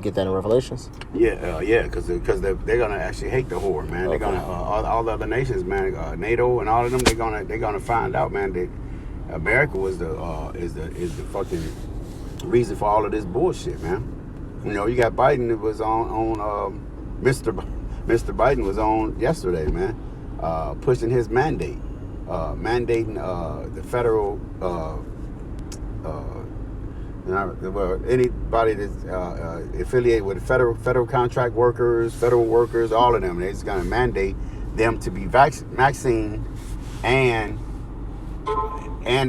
Get that in Revelations? Yeah, because they're gonna actually hate the whore, man. Okay. They're gonna all the other nations, man, NATO and all of them. They're gonna find out, man, that America was is the fucking reason for all of this bullshit, man. You know, you got Biden that was on Mr. Biden was on yesterday, man, pushing his mandate, mandating the federal. Well, anybody that's affiliated with federal contract workers, federal workers, all of them, they're just gonna mandate them to be vaccine and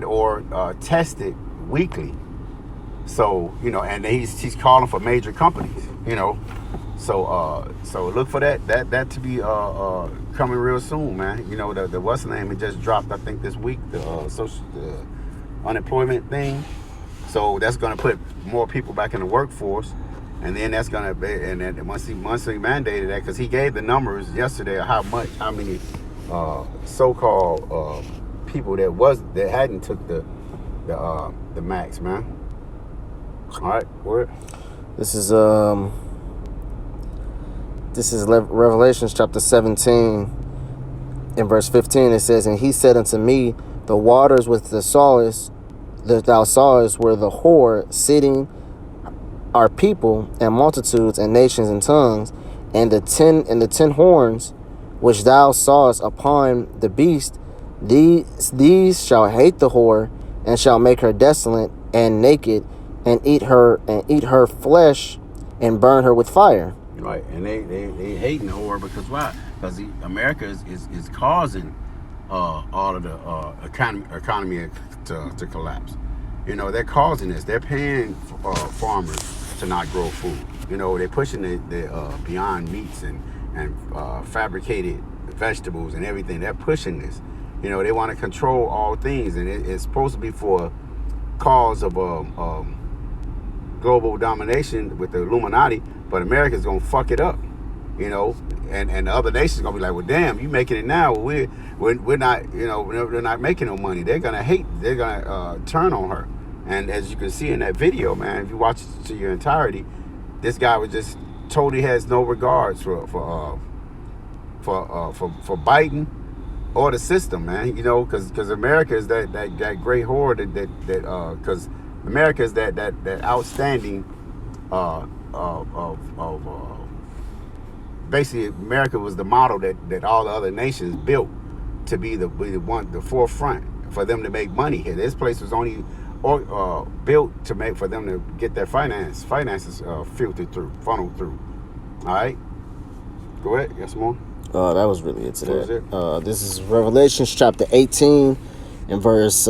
or tested weekly. So, you know, and he's calling for major companies, you know. So look for that to be coming real soon, man. You know, the what's the name? It just dropped, I think, this week, the unemployment thing. So that's going to put more people back in the workforce, and then that's going to be, and then once he mandated that, because he gave the numbers yesterday of how many so-called people that hadn't took the max, man. All right, word. This is Revelations chapter 17 in verse 15. It says, "And he said unto me, the waters which thou sawest where the whore sitting are people and multitudes and nations and tongues, and the ten horns which thou sawest upon the beast, these shall hate the whore, and shall make her desolate and naked, and eat her flesh, and burn her with fire." Right, and they hating the whore because why? Because America is causing all of the economy to collapse. You know, they're causing this. They're paying farmers to not grow food. You know, they're pushing the Beyond Meats and fabricated vegetables and everything. They're pushing this. You know, they want to control all things, and it's supposed to be for cause of global domination with the Illuminati, but America's gonna fuck it up. You know, and the other nations gonna be like, well, damn, you making it now. We're not, you know, they're not making no money. They're gonna turn on her. And as you can see in that video, man, if you watch it to your entirety, this guy was just totally has no regards for Biden or the system, man. You know, because America is that great whore because America is that outstanding basically, America was the model that all the other nations built to be the forefront for them to make money here. This place was only built for them to get their finances funneled through. All right, go ahead. Got some more? That was really it today. This is Revelations chapter 18 and verse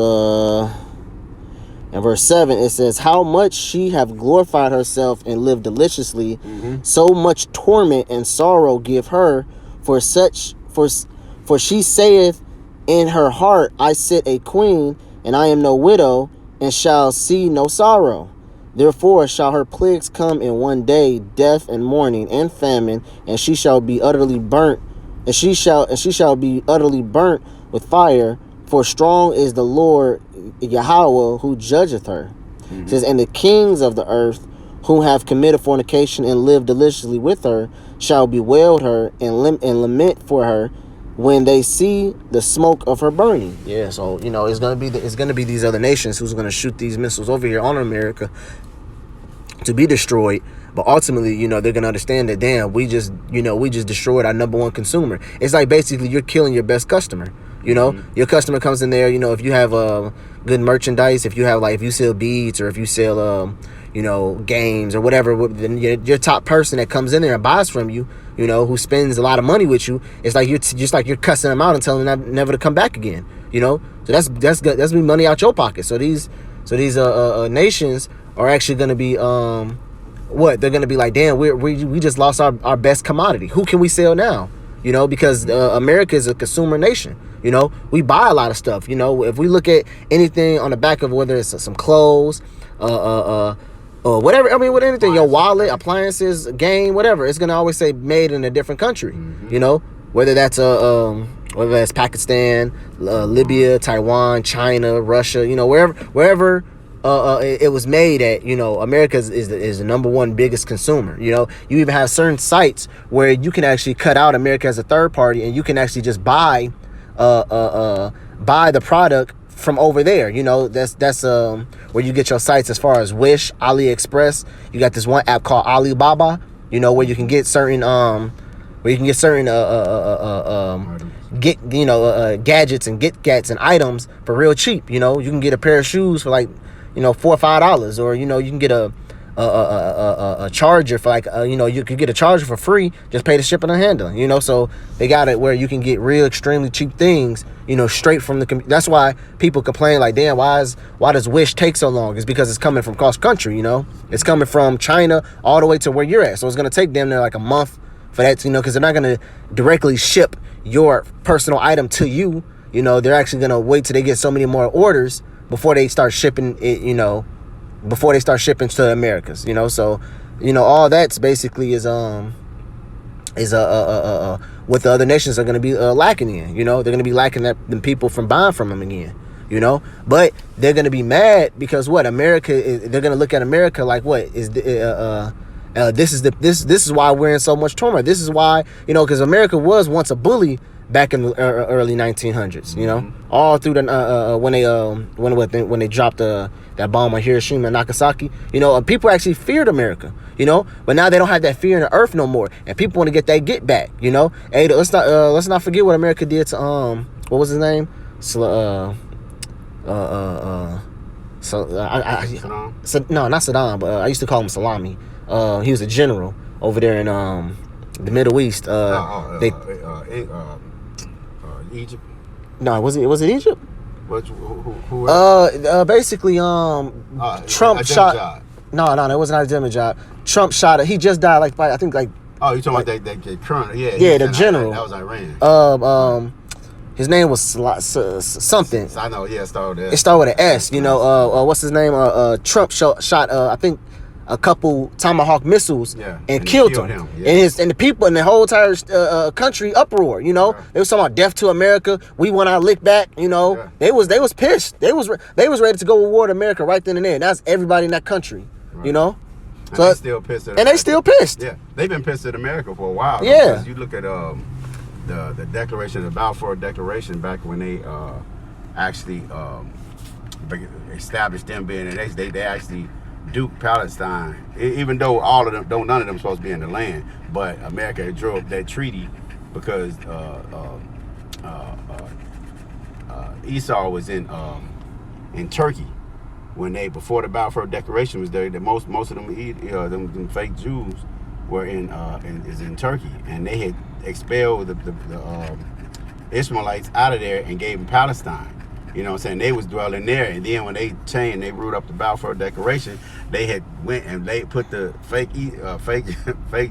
7. It says, "How much she have glorified herself and lived deliciously, so much torment and sorrow give her, for she saith in her heart, I sit a queen, and I am no widow, and shall see no sorrow. Therefore shall her plagues come in one day, death and mourning and famine, and she shall be utterly burnt, and she shall be utterly burnt with fire, for strong is the Lord Yahweh who judgeth her." It says, "And the kings of the earth who have committed fornication and lived deliciously with her shall bewail her and lament for her when they see the smoke of her burning." Yeah, so you know it's gonna be these other nations who's gonna shoot these missiles over here on America to be destroyed. But ultimately, you know, they're gonna understand that, damn, we just destroyed our number one consumer. It's like basically you're killing your best customer. You know, your customer comes in there. You know, if you have good merchandise, if you sell beads, or if you sell games or whatever, then your top person that comes in there and buys from you, you know, who spends a lot of money with you, it's like you're cussing them out and telling them never to come back again. You know, so that's good. That's be money out your pocket. So these nations are actually going to be they're going to be like, damn, we just lost our best commodity. Who can we sell now? You know, because America is a consumer nation. You know, we buy a lot of stuff. You know, if we look at anything on the back of whether it's some clothes, whatever, I mean, with anything, your wallet, appliances, game, whatever, it's gonna always say made in a different country. You know, whether that's Pakistan, Libya, Taiwan, China, Russia. You know, wherever it was made at, you know, America is the number one biggest consumer. You know, you even have certain sites where you can actually cut out America as a third party, and you can actually just buy the product from over there. You know, that's where you get your sites as far as Wish, AliExpress. You got this one app called Alibaba, you know, where you can get certain gadgets and gets and items for real cheap. You know, you can get a pair of shoes for like, you know, $4 or $5, or, you know, you can get a charger for like, you know, you could get a charger for free, just pay the shipping and handling, you know. So they got it where you can get real extremely cheap things, you know, straight from that's why people complain like, damn, why does Wish take so long? It's because it's coming from cross country, you know. It's coming from China all the way to where you're at, so it's gonna take them there like a month for that, you know, because they're not gonna directly ship your personal item to you. You know, they're actually gonna wait till they get so many more orders before they start shipping it, you know, before they start shipping to the Americas, you know. So, you know, all that's basically is what the other nations are going to be lacking in. You know, they're going to be lacking the people from buying from them again, you know. But they're going to be mad because what they're going to look at America like, what is this is why we're in so much turmoil. This is why, you know, because America was once a bully back in the early 1900s, you know, all through the when they dropped that bomb on Hiroshima and Nagasaki, you know, people actually feared America, you know, but now they don't have that fear in the earth no more, and people want to get that get back, you know. Hey, let's not forget what America did to what was his name? No, not Saddam, but I used to call him Salami. He was a general over there in the Middle East. Egypt. No, was it Egypt? Who basically, Trump shot. No, it wasn't Ahmadinejad. Trump shot. He just died. I think. Oh, you talking about that colonel? Yeah. Yeah, the general. That was Iran. His name was something. I know. Yeah, it started with S. It started with an S. You know. What's his name? Trump shot. I think a couple Tomahawk missiles and killed him. Yeah. And the people in the whole entire country uproar, you know. They was talking about death to America. We want our lick back, you know. They was pissed. They was ready to go war to America right then and there. And that's everybody in that country, you know. And so they still pissed at America. And they still pissed. Yeah, they've been pissed at America for a while. Yeah. Because you look at the Declaration, the Balfour Declaration, back when they actually established them being an nation, they actually Duke Palestine, even though none of them supposed to be in the land, but America drew up that treaty because Esau was in Turkey before the Balfour Declaration was there. Most of them fake Jews were in Turkey, and they had expelled the Ishmaelites out of there and gave them Palestine. You know what I'm saying? They was dwelling there, and then when they wrote up the Balfour Declaration, they had went and they put the fake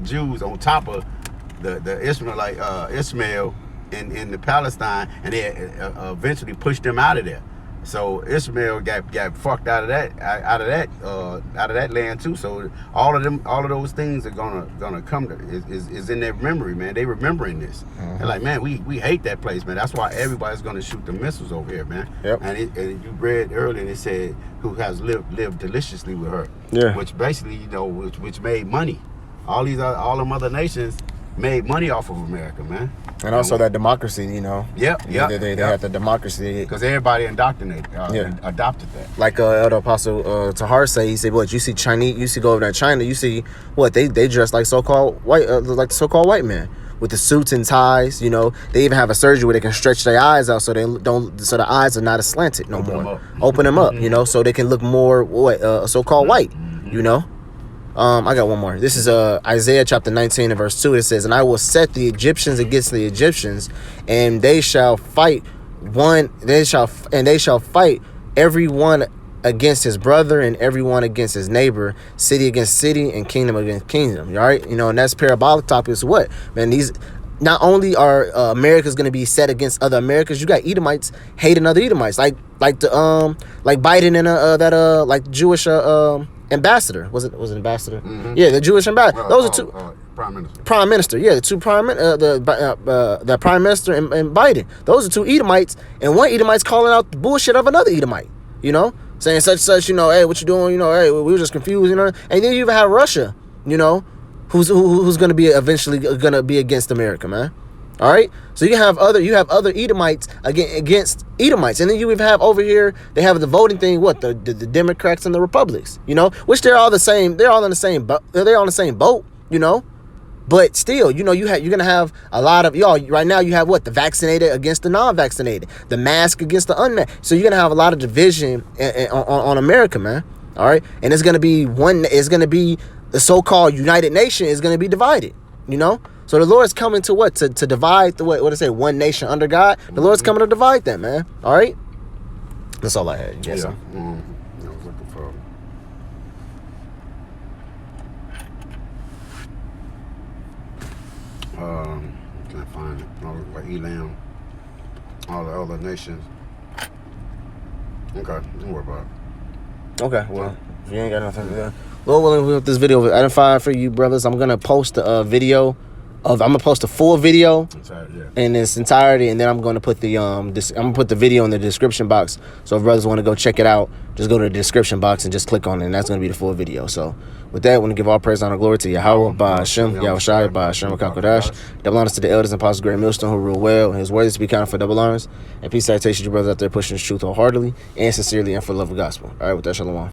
Jews on top of the Ishmael in the Palestine, and they eventually pushed them out of there. So Ishmael got fucked out of that land too. So all of those things are gonna come to is in their memory, man. They remembering this. Mm-hmm. They're like, man, we hate that place, man. That's why everybody's gonna shoot the missiles over here, man. Yep. And you read earlier, they said who has lived deliciously with her. Yeah. Which basically, you know, which made money. All them other nations made money off of America, man. And also that democracy, you know. Yep. They have the democracy. Because everybody adopted that. Like Elder Apostle Tahar say, he said, what, you see Chinese, you see go over there in China, you see what they dress like so-called white men with the suits and ties, you know. They even have a surgery where they can stretch their eyes out so the eyes are not as slanted no more. Open them up, you know, so they can look more so-called white, you know. I got one more. This is Isaiah chapter 19 and verse 2. It says, and I will set the Egyptians against the Egyptians, and they shall fight every one against his brother, and everyone against his neighbor, city against city, and kingdom against kingdom. All right, you know, and that's parabolic topics. What, man? These not only are America's going to be set against other Americas, you got Edomites hating other Edomites, like Biden and like Jewish ambassador. Was it ambassador? Mm-hmm. Yeah, the Jewish ambassador. Those are two. Prime Minister. Yeah, the two the Prime Minister and Biden. Those are two Edomites, and one Edomite's calling out the bullshit of another Edomite. You know, saying such, you know, hey, what you doing? You know, hey, we were just confused, you know. And then you even have Russia, you know, who's going to be eventually going to be against America, man. All right, so you have other Edomites against Edomites, and then you have over here they have the voting thing. What the Democrats and the Republicans, you know, which they're all the same. They're all in the same boat. They're on the same boat, you know. But still, you know, you're gonna have a lot of y'all right now. You have what, the vaccinated against the non-vaccinated, the mask against the unmasked. So you're gonna have a lot of division on America, man. All right, and it's gonna be the so-called United Nation is gonna be divided, you know. So the Lord's coming to what? To divide the what I say, one nation under God. The Lord's coming to divide that, man. All right. That's all I had. Yes, I was looking for. Can't find it. Elam, all the other nations. Okay, don't worry about it. Okay, well, if you ain't got nothing to do. Lord willing, with this video edified for you, brothers, I'm gonna post a video. I'm gonna post a full video in its entirety, and then I'm gonna put the I'm gonna put the video in the description box. So if brothers want to go check it out, just go to the description box and just click on it, and that's gonna be the full video. So with that, I want to give all praise, honor, glory to Yahweh, by Hashem, Yahushai, by Hashem, Kakodash. Double honors to the elders and apostles, great millstone who rule well. His words to be counted for double honors. And peace, salutations to you brothers out there pushing the truth wholeheartedly and sincerely and for the love of the gospel. All right, with that, shalom.